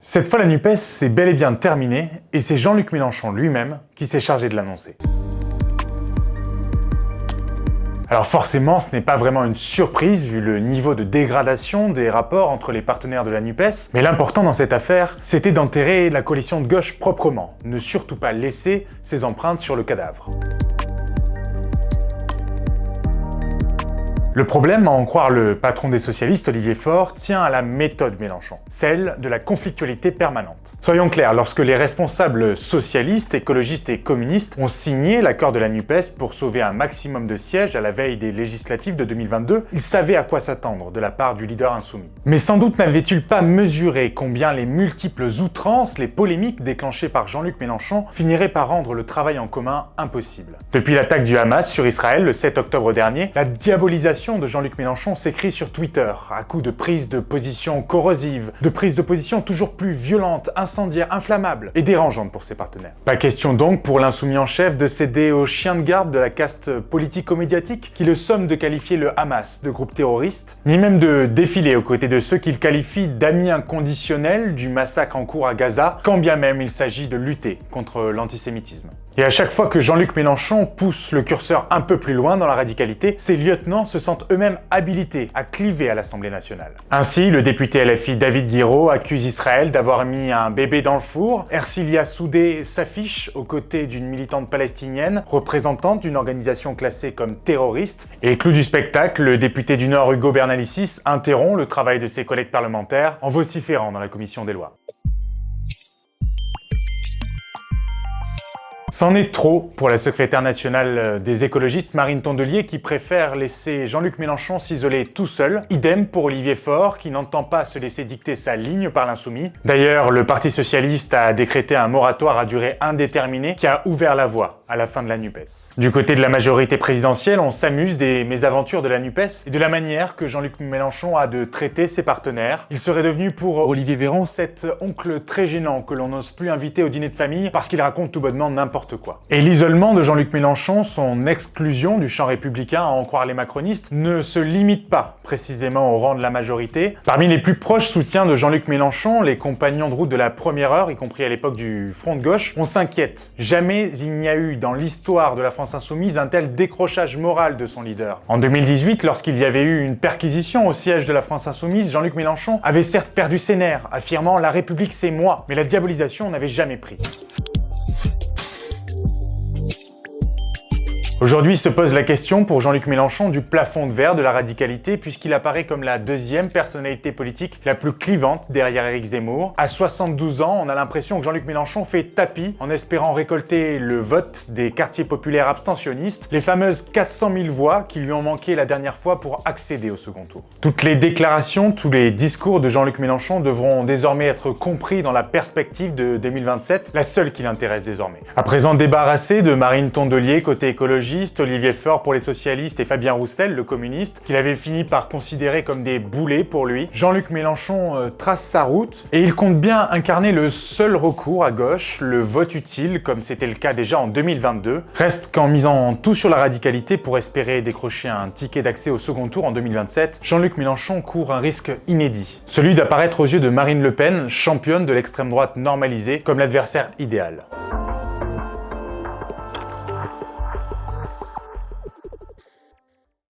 Cette fois, la NUPES, c'est bel et bien terminé, et c'est Jean-Luc Mélenchon lui-même qui s'est chargé de l'annoncer. Alors forcément, ce n'est pas vraiment une surprise vu le niveau de dégradation des rapports entre les partenaires de la NUPES, mais l'important dans cette affaire, c'était d'enterrer la coalition de gauche proprement, ne surtout pas laisser ses empreintes sur le cadavre. Le problème, à en croire le patron des socialistes, Olivier Faure, tient à la méthode Mélenchon, celle de la conflictualité permanente. Soyons clairs, lorsque les responsables socialistes, écologistes et communistes ont signé l'accord de la NUPES pour sauver un maximum de sièges à la veille des législatives de 2022, ils savaient à quoi s'attendre de la part du leader insoumis. Mais sans doute n'avaient-ils pas mesuré combien les multiples outrances, les polémiques déclenchées par Jean-Luc Mélenchon finiraient par rendre le travail en commun impossible. Depuis l'attaque du Hamas sur Israël le 7 octobre dernier, la diabolisation de Jean-Luc Mélenchon s'écrit sur Twitter, à coups de prises de position corrosives, de prises de position toujours plus violentes, incendiaires, inflammables et dérangeantes pour ses partenaires. Pas question donc pour l'insoumis en chef de céder aux chiens de garde de la caste politico-médiatique qui le somme de qualifier le Hamas de groupe terroriste, ni même de défiler aux côtés de ceux qu'il qualifie d'amis inconditionnels du massacre en cours à Gaza, quand bien même il s'agit de lutter contre l'antisémitisme. Et à chaque fois que Jean-Luc Mélenchon pousse le curseur un peu plus loin dans la radicalité, ses lieutenants se sentent eux-mêmes habilités à cliver à l'Assemblée nationale. Ainsi, le député LFI David Guiraud accuse Israël d'avoir mis un bébé dans le four, Ercilia Soudé s'affiche aux côtés d'une militante palestinienne, représentante d'une organisation classée comme terroriste, et clou du spectacle, le député du Nord Hugo Bernalicis interrompt le travail de ses collègues parlementaires en vociférant dans la commission des lois. C'en est trop pour la secrétaire nationale des écologistes Marine Tondelier qui préfère laisser Jean-Luc Mélenchon s'isoler tout seul. Idem pour Olivier Faure qui n'entend pas se laisser dicter sa ligne par l'insoumis. D'ailleurs, le Parti socialiste a décrété un moratoire à durée indéterminée qui a ouvert la voie à la fin de la NUPES. Du côté de la majorité présidentielle, on s'amuse des mésaventures de la NUPES et de la manière que Jean-Luc Mélenchon a de traiter ses partenaires. Il serait devenu pour Olivier Véran cet oncle très gênant que l'on n'ose plus inviter au dîner de famille parce qu'il raconte tout bonnement n'importe quoi. Et l'isolement de Jean-Luc Mélenchon, son exclusion du champ républicain, à en croire les macronistes, ne se limite pas précisément au rang de la majorité. Parmi les plus proches soutiens de Jean-Luc Mélenchon, les compagnons de route de la première heure, y compris à l'époque du Front de gauche, on s'inquiète. Jamais il n'y a eu dans l'histoire de la France insoumise un tel décrochage moral de son leader. En 2018, lorsqu'il y avait eu une perquisition au siège de la France insoumise, Jean-Luc Mélenchon avait certes perdu ses nerfs, affirmant « La République c'est moi », mais la diabolisation n'avait jamais pris. Aujourd'hui se pose la question pour Jean-Luc Mélenchon du plafond de verre de la radicalité puisqu'il apparaît comme la deuxième personnalité politique la plus clivante derrière Éric Zemmour. À 72 ans, on a l'impression que Jean-Luc Mélenchon fait tapis en espérant récolter le vote des quartiers populaires abstentionnistes, les fameuses 400 000 voix qui lui ont manqué la dernière fois pour accéder au second tour. Toutes les déclarations, tous les discours de Jean-Luc Mélenchon devront désormais être compris dans la perspective de 2027, la seule qui l'intéresse désormais. À présent débarrassé de Marine Tondelier côté écologie, Olivier Faure pour les socialistes et Fabien Roussel, le communiste, qu'il avait fini par considérer comme des boulets pour lui. Jean-Luc Mélenchon trace sa route et il compte bien incarner le seul recours à gauche, le vote utile, comme c'était le cas déjà en 2022. Reste qu'en misant tout sur la radicalité pour espérer décrocher un ticket d'accès au second tour en 2027, Jean-Luc Mélenchon court un risque inédit, celui d'apparaître aux yeux de Marine Le Pen, championne de l'extrême droite normalisée, comme l'adversaire idéal.